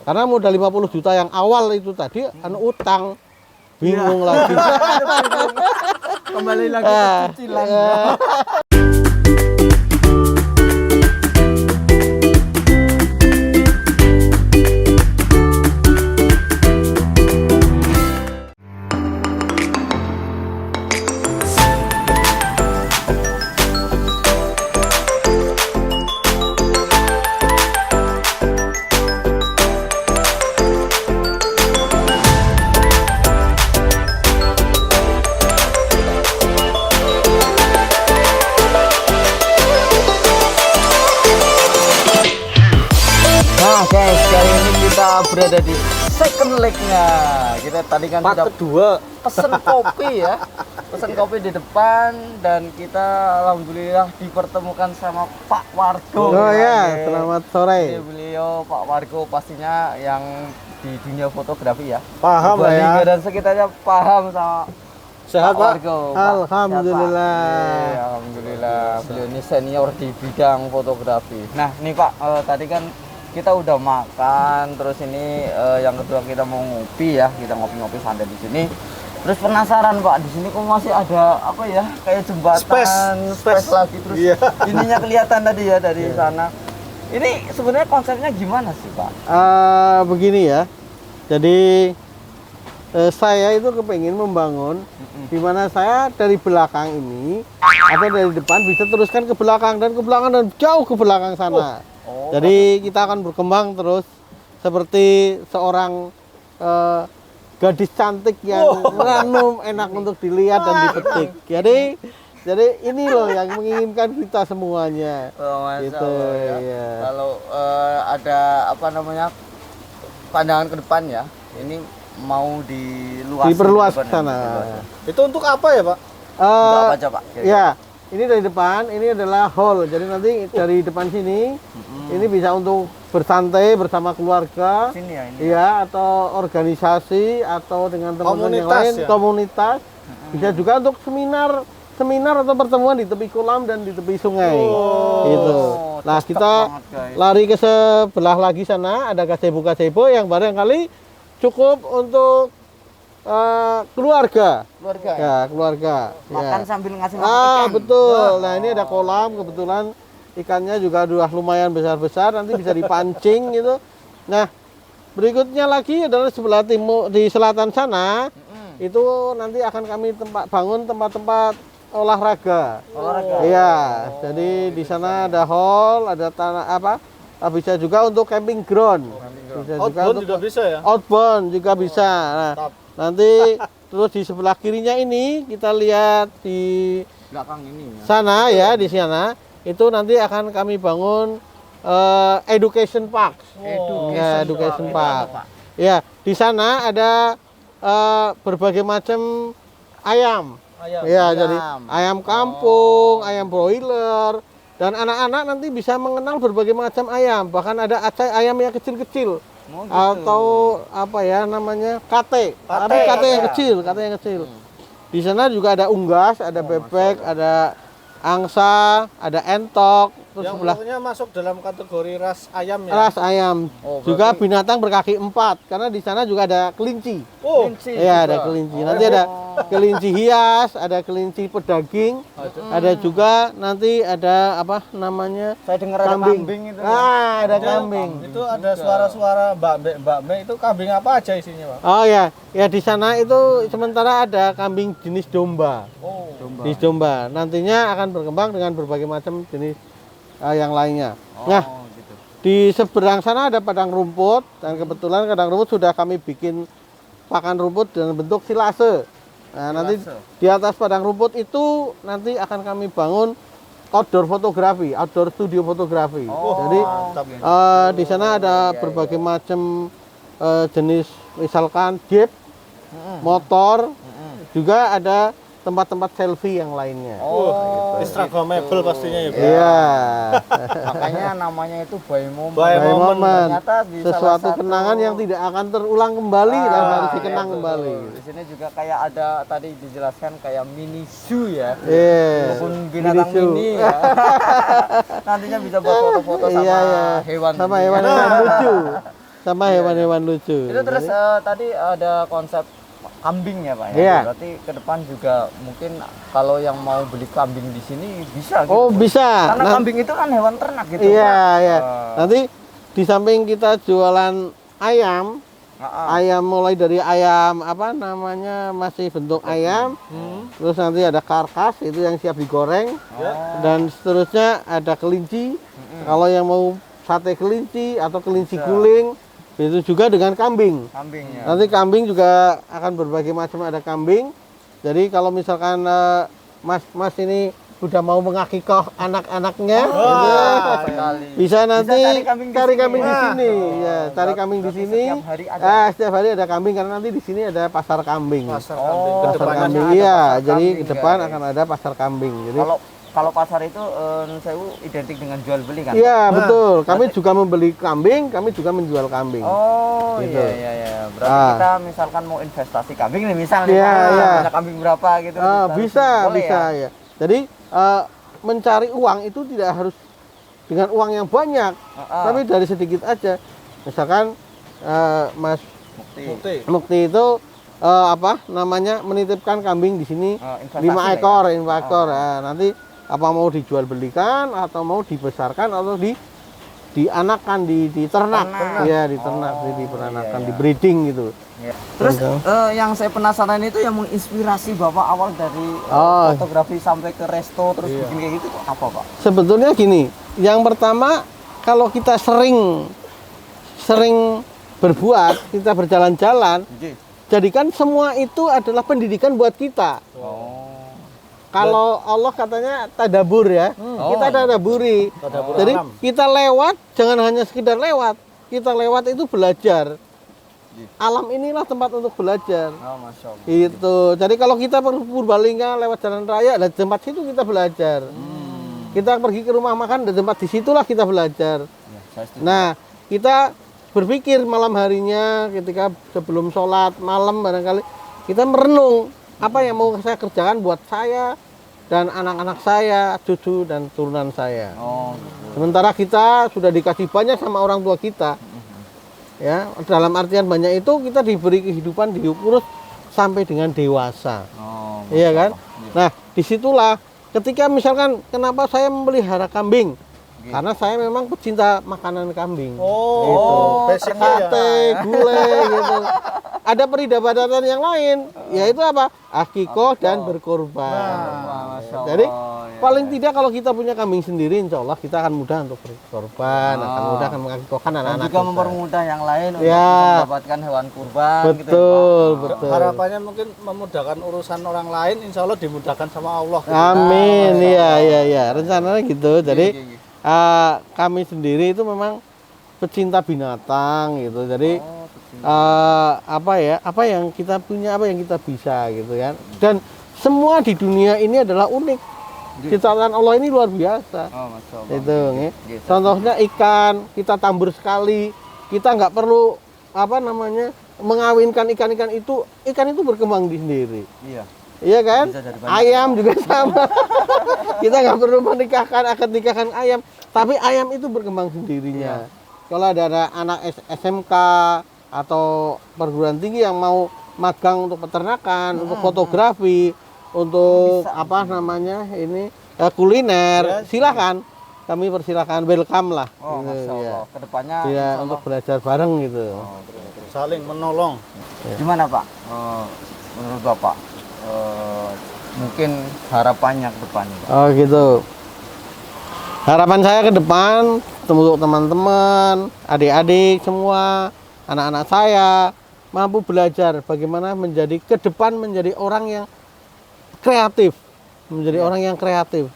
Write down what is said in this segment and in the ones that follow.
Karena modal 50 juta yang awal itu tadi utang. Bingung lagi. Kembali lagi ke cicilan. Nah guys, kali ini kita berada di second leg-nya. Kita tadi kan Part sudah kedua. pesen kopi ya, pesen kopi di depan, dan kita alhamdulillah dipertemukan sama Pak Wargo. Oh ya, Oke. selamat sore. Jadi beliau Pak Wargo pastinya yang di dunia fotografi ya. Paham lah ya. Purbalingga dan sekitarnya paham sama Sehat, Pak Pak? Wargo. Pak. Alhamdulillah. Sehat, Pak. Iya, alhamdulillah. Beliau ini senior di bidang fotografi. Nah, ini Pak, tadi kan kita udah makan, terus ini yang kedua kita mau ngopi ya, kita ngopi-ngopi santai di sini. Terus penasaran Pak, di sini kok masih ada apa ya, kayak jembatan, space lagi, terus Iya. ininya kelihatan tadi ya dari sana. Ini sebenarnya konsepnya gimana sih Pak? Begini ya. Jadi saya itu kepingin membangun di mana saya dari belakang ini atau dari depan bisa teruskan ke belakang dan jauh ke belakang sana. Oh, Jadi kita akan berkembang terus seperti seorang gadis cantik yang ranum, enak untuk dilihat dan dipetik. Jadi ini loh yang menginginkan kita semuanya. oh, Masya Gitu, Allah, ya. iya. Kalau ada apa namanya pandangan ke depan ya, ini mau Diperluas ke sana. Itu untuk apa ya, Pak? Untuk apa aja Pak? Ya, ini dari depan, ini adalah hall. Jadi nanti dari depan sini, ini bisa untuk bersantai bersama keluarga, Sini ya ini. ya, atau organisasi, atau dengan teman-teman yang Komunitas lain, ya? komunitas. Bisa juga untuk seminar atau pertemuan di tepi kolam dan di tepi sungai. Gitu. Nah, cocok kita banget, guys. lari ke sebelah lagi sana, ada gazebo ya, yang barangkali cukup untuk keluarga. Keluarga ya? Ya, keluarga. Makan Ya. sambil ngasih makan Ah, ikan. betul. Nah, ini ada kolam, kebetulan ikannya juga udah lumayan besar-besar, nanti bisa dipancing gitu. Nah, berikutnya lagi adalah sebelah timur di selatan sana. Itu nanti akan kami bangun tempat-tempat olahraga. Olahraga. Iya, jadi di sana ada hall, ada tanah apa? Bisa juga untuk camping ground. Bisa Outbound untuk juga bisa ya? outbound juga bisa. Nah, Mantap. nanti terus di sebelah kirinya ini kita lihat di Belakang ini ya. sana ya, di sana itu nanti akan kami bangun education park. Education Itu park. apa, Pak? Ya, di sana ada berbagai macam ayam. Ayam. Ya, jadi Ayam. ayam kampung, ayam broiler, dan anak-anak nanti bisa mengenal berbagai macam ayam. Bahkan ada ayam yang kecil-kecil. Oh, gitu. Atau apa ya namanya, kate. Tapi kate yang kecil, kate yang kecil. Di sana juga ada unggas, ada bebek, ada angsa, ada entok, terus Yang sebelah pokoknya masuk dalam kategori ras ayam ya? ras ayam. Oh, Juga berarti- binatang berkaki 4 karena di sana juga ada kelinci. Oh, Kelinci Iya, juga. ada kelinci. Nanti ada kelinci hias, ada kelinci pedaging, ada juga nanti ada apa namanya? Saya dengar ada kambing itu. Ada kambing. itu ada suara-suara mbak-mbak itu kambing apa aja isinya, Pak? Oh ya, ya di sana itu sementara ada kambing jenis domba. Oh, Jenis domba. Nantinya akan berkembang dengan berbagai macam jenis yang lainnya. Nah, Oh, gitu. di seberang sana ada padang rumput dan kebetulan padang rumput sudah kami bikin pakan rumput dalam bentuk silase. Nah, nanti di atas padang rumput itu nanti akan kami bangun outdoor fotografi, outdoor studio fotografi. Jadi mantap ya. di sana ada berbagai macam jenis, misalkan jeep, motor, juga ada tempat-tempat selfie yang lainnya. Oh, Instagramable pastinya ya, Pak. Iya. makanya namanya itu by moment. By By moment. Ternyata di salah Sesuatu satu- kenangan yang tidak akan terulang kembali dan harus dikenang iya, kembali. betul. Di sini juga kayak ada tadi dijelaskan kayak mini zoo ya. Iya. Walaupun binatang Mini zoo. mini ya. Nantinya bisa buat foto-foto sama Iya, iya. hewan. Sama ini. hewan yang lucu. sama hewan-hewan lucu. Itu terus tadi ada konsep kambing ya Pak ya. Iya. Berarti ke depan juga mungkin kalau yang mau beli kambing di sini bisa gitu. Oh, bisa. Karena kambing itu kan hewan ternak gitu Iya, Pak. iya. Nanti di samping kita jualan ayam, ayam mulai dari ayam apa namanya masih bentuk ayam, terus nanti ada karkas itu yang siap digoreng, dan seterusnya ada kelinci. Kalau yang mau sate kelinci atau kelinci guling, itu juga dengan kambing. Kambingnya. Nanti kambing juga akan berbagai macam, ada kambing. Jadi kalau misalkan Mas ini udah mau mengakikoh anak-anaknya, Sekali. bisa nanti cari kambing kambing di di sini. Oh, Ya, cari kambing di berarti sini. setiap hari ada? Setiap hari ada kambing karena nanti di sini ada pasar kambing. Pasar Oh, kambing. Pasar Kedepannya kambing. ada Iya, pasar jadi kambing, ke depan guys. akan ada pasar kambing. Jadi Kalau pasar itu saya identik dengan jual beli kan? iya, betul. Kami juga membeli kambing, kami juga menjual kambing. Oh Gitu. iya. Berarti Ah. kita misalkan mau investasi kambing nih misalnya, Iya, iya. punya kambing berapa gitu? Bisa, Boleh bisa ya? ya. Jadi mencari uang itu tidak harus dengan uang yang banyak, tapi dari sedikit aja. Misalkan Mas Mukti. Mukti itu apa namanya menitipkan kambing di sini Investasi 5 lah ya? ekor, 5 ekor. Nah, nanti apa mau dijual belikan atau mau dibesarkan atau dianakan, diternak. Ternak. Iya, diternak, Oh, diperanakan, iya. di breeding gitu. Iya. Terus yang saya penasaran itu yang menginspirasi Bapak awal dari Oh. fotografi sampai ke resto terus bikin kayak gitu apa Pak? Sebetulnya gini, yang pertama kalau kita sering berbuat, kita berjalan-jalan, jadikan semua itu adalah pendidikan buat kita. Oh. Kalau Allah katanya tadabur ya, kita tadaburi. Tadabur Jadi alam. kita lewat, jangan hanya sekedar lewat. Kita lewat itu belajar. Alam inilah tempat untuk belajar. Oh, Masya Allah. Itu. Jadi kalau kita pergi Purbalingga lewat jalan raya, dan tempat situ kita belajar. Kita pergi ke rumah makan, dan tempat disitulah kita belajar. Ya, saya setuju. Nah, kita berpikir malam harinya ketika sebelum sholat malam barangkali kita merenung apa yang mau saya kerjakan buat saya dan anak-anak saya, cucu dan turunan saya. Oh, gitu. Sementara kita sudah dikasih banyak sama orang tua kita. Ya, dalam artian banyak itu kita diberi kehidupan diurus sampai dengan dewasa. Oh, Iya kan? Iya. Nah, disitulah ketika misalkan kenapa saya memelihara kambing? Karena saya memang pecinta makanan kambing. Oh, basicnya ya. Sate, gulai gitu. Ada peribadatan yang lain, yaitu apa? Akikoh dan berkorban. Masya Allah. Jadi Ya, paling ya. tidak kalau kita punya kambing sendiri, insya Allah kita akan mudah untuk berkorban, akan mudah akan mengakikohkan Dan anak-anak juga kita. mempermudah yang lain untuk Ya. bisa mendapatkan hewan kurban gitu ya, Betul, Pak. betul. Harapannya mungkin memudahkan urusan orang lain, insya Allah dimudahkan sama Allah. gitu. Amin, iya. Rencananya gitu. Jadi Iya. kami sendiri itu memang pecinta binatang gitu. Jadi apa yang kita punya, apa yang kita bisa gitu kan. Dan semua di dunia ini adalah unik. Ciptaan Allah ini luar biasa. Oh, Masya Allah. Itu, nggih. Gitu. Contohnya ikan, kita tambur sekali, kita nggak perlu mengawinkan ikan-ikan itu berkembang di sendiri. Iya. Iya kan? Bisa jadi banyak. Ayam juga sama. Kita nggak perlu akad nikahkan ayam, tapi ayam itu berkembang sendirinya. Kalau ada anak SMK atau perguruan tinggi yang mau magang untuk peternakan, untuk fotografi, untuk kuliner, silakan. Kami persilakan, welcome lah. Oh, Gitu, Masya ya. Allah. Kedepannya Iya, insya untuk Allah. belajar bareng gitu. Saling menolong. Gimana Pak? Menurut Bapak, mungkin harapannya ke depannya Pak? Oh gitu. Harapan saya ke depan untuk teman-teman, adik-adik semua, anak-anak saya mampu belajar bagaimana ke depan menjadi orang yang kreatif, orang yang kreatif.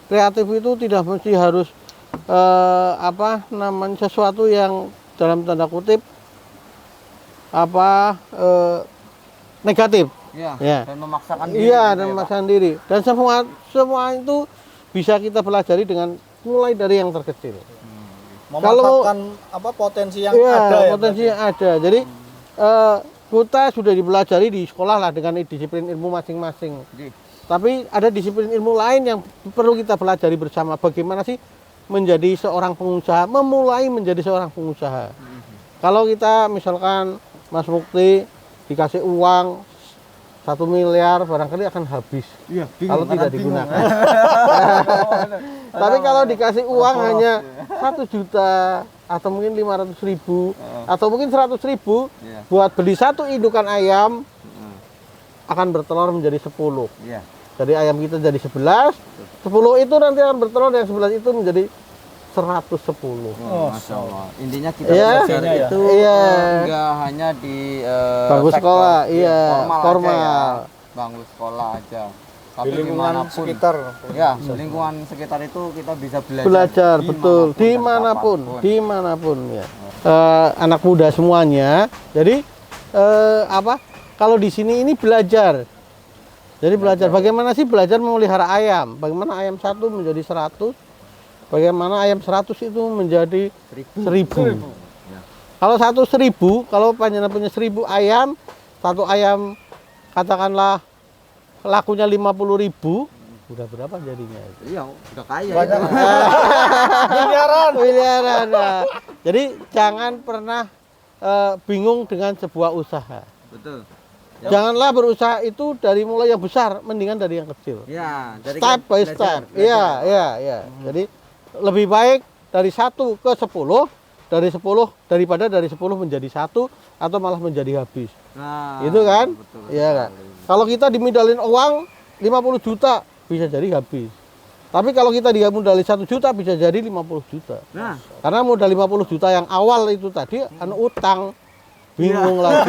Kreatif itu tidak mesti harus sesuatu yang dalam tanda kutip negatif. Iya. Ya. Dan memaksakan diri. Iya, gitu dan ya, Pak? memaksakan diri. Dan semua itu bisa kita pelajari dengan mulai dari yang terkecil. Memanfaatkan potensi yang Iya, ada ya. potensi yang ada. Jadi kita sudah dipelajari di sekolah lah dengan disiplin ilmu masing-masing. Jadi, Tapi ada disiplin ilmu lain yang perlu kita pelajari bersama. Bagaimana sih menjadi seorang pengusaha, memulai menjadi seorang pengusaha. Kalau kita misalkan Mas Mukti dikasih uang 1 miliar barangkali akan habis Iya, kalau tidak digunakan. Tapi kalau dikasih uang hanya 1 juta atau mungkin 500.000 atau mungkin 100.000 Iya. buat beli 1 indukan ayam akan bertelur menjadi 10. Iya. Jadi ayam kita jadi 11, 10 itu nanti akan bertelur, yang 11 itu menjadi 110. Oh, Masya Allah. Intinya kita Iya. belajar Iya. itu Iya. enggak hanya di Bangku sektor sekolah, iya, formal. formal. Aja ya. Bangku sekolah aja. Tapi Di lingkungan dimanapun, sekitar. ya lingkungan sekitar itu kita bisa belajar. Belajar betul dan dimanapun, kapanpun. dimanapun ya. Anak muda semuanya. Jadi apa? Kalau di sini ini belajar. Jadi belajar bagaimana sih belajar memelihara ayam? Bagaimana ayam 1 menjadi 100? Bagaimana ayam 100 itu menjadi 1000? Ya. Kalau 1.000, kalau panjenengan punya 1.000 ayam, 1 ayam katakanlah lakunya 50.000, udah berapa jadinya? Iya, udah kaya. Banyak. itu. Miliaran. Nah, jadi jangan pernah bingung dengan sebuah usaha. Betul. Janganlah berusaha itu dari mulai yang besar, mendingan dari yang kecil. Ya, dari Step by belajar, step. belajar. Iya, iya, iya. Jadi lebih baik dari 1 ke 10, dari 10 daripada dari 10 menjadi 1 atau malah menjadi habis. Nah, Itu kan? betul Iya kan? sekali. Kalau kita dimodalin uang 50 juta bisa jadi habis. Tapi kalau kita dimodalin 1 juta bisa jadi 50 juta. Nah, Karena modal 50 juta yang awal itu tadi utang. Bingung lagi.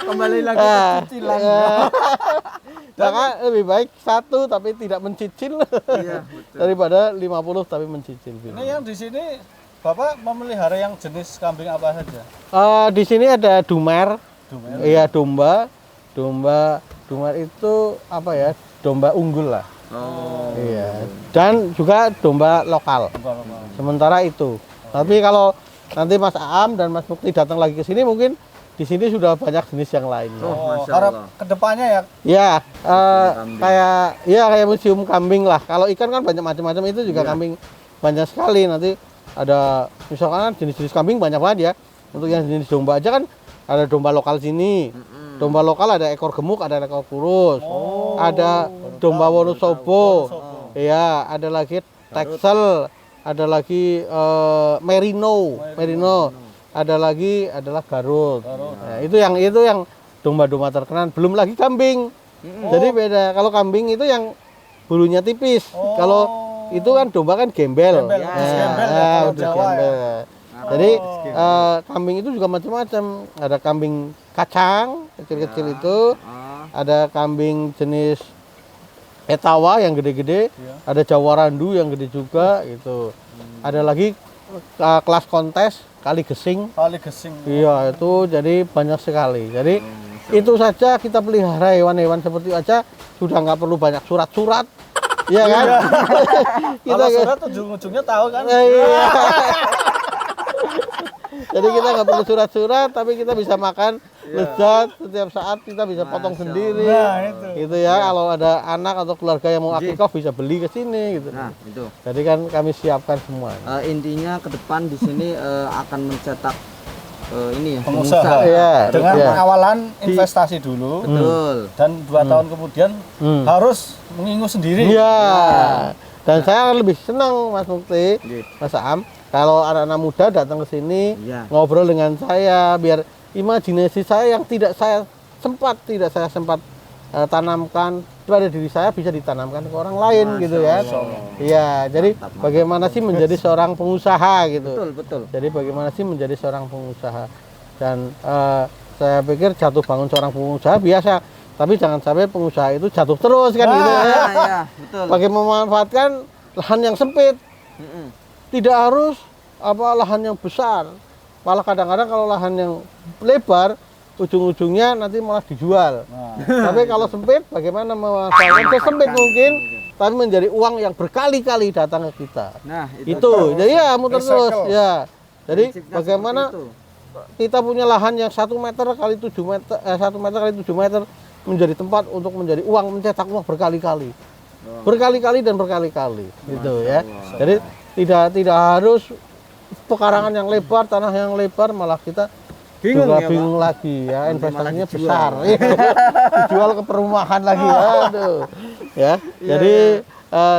kembali lagi ke cicilan. Maka lebih baik 1 tapi tidak mencicil Iya, betul. daripada 50 tapi mencicil. Ini yang di sini Bapak memelihara yang jenis kambing apa saja? Di sini ada dumer. Dumer. Iya, domba. Domba itu apa ya? Domba unggul lah. Oh. Iya. Dan juga domba lokal. Sementara itu. Tapi kalau nanti Mas Aam dan Mas Mukti datang lagi ke sini, mungkin di sini sudah banyak jenis yang lain. Oh, Masya harap Allah. kedepannya ya. Ya, Kambing. kayak museum kambing lah. Kalau ikan kan banyak macam-macam, itu juga kambing banyak sekali. Nanti ada misalkan jenis-jenis kambing banyak banget ya. Untuk yang jenis domba aja kan ada domba lokal sini. Domba lokal ada ekor gemuk, ada ekor kurus. Ada domba Wonosobo. Iya, ada lagi Texel, ada lagi Merino. Ada lagi adalah Garut. Nah, itu yang domba-domba terkenal. Belum lagi kambing. Jadi beda. Kalau kambing itu yang bulunya tipis. Kalau itu kan domba kan gembel. Gembel, gembel ya, kalau udah Jawa gembel. ya. Jadi kambing itu juga macam-macam. Ada kambing kacang kecil-kecil itu. Ada kambing jenis etawa yang gede-gede. Ada Jawa Randu yang gede juga gitu. Ada lagi kelas kontes kali gesing. Kali gesing. Iya, itu jadi banyak sekali. Jadi itu saja kita pelihara hewan-hewan seperti itu aja sudah nggak perlu banyak surat-surat. Iya kan? Kalau surat ujung-ujungnya tahu kan. Iya. Jadi kita nggak perlu surat-surat, tapi kita bisa makan lezat setiap saat, kita bisa potong sendiri. Nah, itu. Gitu ya. Kalau ada anak atau keluarga yang mau akikah bisa beli ke sini gitu. Nah, itu. Jadi kan kami siapkan semua. Intinya ke depan di sini akan mencetak ini ya, Pengusaha. Iya, Dengan iya. pengawalan investasi dulu Betul. dan 2 tahun kemudian harus mengingus sendiri. Iya. Dan saya lebih senang Mas Mukti, Gitu. Mas Am, kalau anak-anak muda datang ke sini Iya. ngobrol dengan saya, biar imajinasi saya yang tidak saya sempat tanamkan pada diri saya bisa ditanamkan ke orang lain gitu ya. Iya, jadi Mantap, mantap. bagaimana sih menjadi seorang pengusaha gitu. Betul, betul. Jadi bagaimana sih menjadi seorang pengusaha. Dan saya pikir jatuh bangun seorang pengusaha biasa, tapi jangan sampai pengusaha itu jatuh terus kan gitu ya. Ya, betul. Bagaimana memanfaatkan lahan yang sempit. Mm-mm. Tidak harus lahan yang besar. Malah kadang-kadang kalau lahan yang lebar, ujung-ujungnya nanti malah dijual. Tapi kalau sempit, bagaimana memanfaatkan sesempit mungkin, tapi menjadi uang yang berkali-kali datang ke kita. Nah, Itu, jadi ya muter terus. Recycle. Ya. Jadi Prinsipnya bagaimana seperti itu. kita punya lahan yang 1 meter kali 7 meter, 1 meter kali 7 meter menjadi tempat untuk menjadi uang, mencetak uang berkali-kali. Berkali-kali dan berkali-kali gitu ya. Jadi tidak harus pekarangan yang lebar, tanah yang lebar, malah kita Bingung juga ya, bingung lagi ya, Nanti investasinya malah dijual. besar. Dijual ke perumahan lagi, aduh. Ya, jadi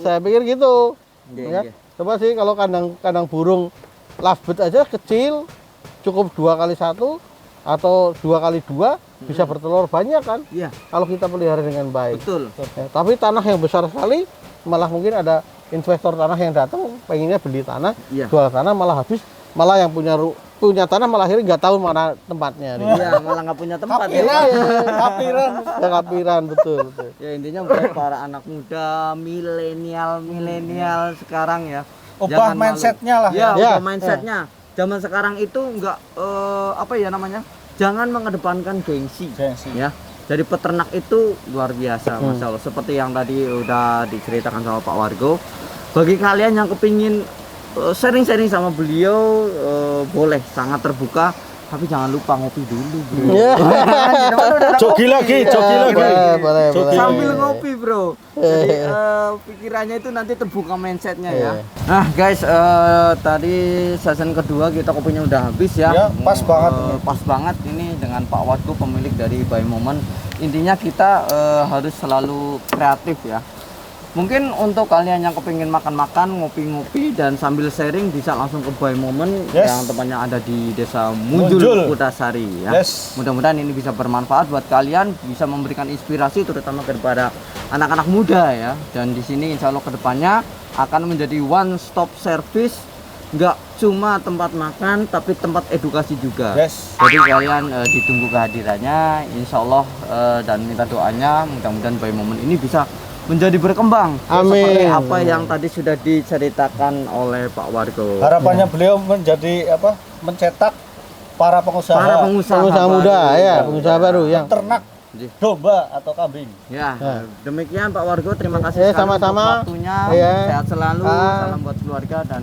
saya pikir gitu. Iya, Ya. iya. Coba sih kalau kandang burung lovebird aja kecil, cukup 2x1 atau 2x2 bisa bertelur banyak kan? Iya, Kalau kita pelihara dengan baik. betul. Ya, tapi tanah yang besar sekali, malah mungkin ada investor tanah yang datang pengennya beli tanah, Iya. jual tanah malah habis, malah yang punya tanah malah akhirnya nggak tahu mana tempatnya. Iya, malah nggak punya tempat ya. Kapiran. Ya, kapiran betul. Ya intinya buat para anak muda, milenial sekarang ya. Ubah jangan malu. mindsetnya lah. Ya, Ya. ubah mindsetnya. Zaman sekarang itu nggak apa ya namanya? Jangan mengedepankan gengsi. Gengsi. Ya. Jadi peternak itu luar biasa, Masya Allah. Seperti yang tadi udah diceritakan sama Pak Wargo. Bagi kalian yang kepingin sharing-sharing sama beliau, boleh, sangat terbuka. Tapi jangan lupa ngopi dulu, bro. Jogi lagi, jogi lagi. Boleh. Sambil ngopi, bro. Jadi pikirannya itu nanti terbuka mindsetnya ya. Nah guys, tadi season kedua kita kopinya udah habis ya. Ya, pas banget. Pas banget ini dengan Pak Wadku, pemilik dari By Moment. Intinya kita harus selalu kreatif ya. Mungkin untuk kalian yang kepingin makan-makan, ngopi-ngopi dan sambil sharing bisa langsung ke By Moment yang tempatnya ada di Desa Munjul, Kutasari ya. Mudah-mudahan ini bisa bermanfaat buat kalian, bisa memberikan inspirasi terutama kepada anak-anak muda ya. Dan di sini insya Allah kedepannya akan menjadi one stop service, nggak cuma tempat makan tapi tempat edukasi juga. Jadi kalian ditunggu kehadirannya insya Allah, dan minta doanya mudah-mudahan By Moment ini bisa menjadi berkembang. Amin. Seperti apa yang tadi sudah diceritakan oleh Pak Wargo. Harapannya beliau menjadi apa? Mencetak para pengusaha Pengusaha muda ya, pengusaha baru yang ternak domba atau kambing. Ya, demikian Pak Wargo, terima kasih sekali sama-sama. untuk waktunya. Iya. Sehat selalu, salam buat keluarga dan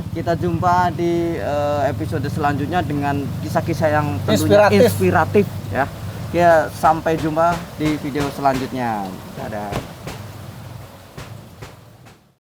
kita jumpa di episode selanjutnya dengan kisah-kisah yang tentunya inspiratif ya. Ya, sampai jumpa di video selanjutnya. Dadah.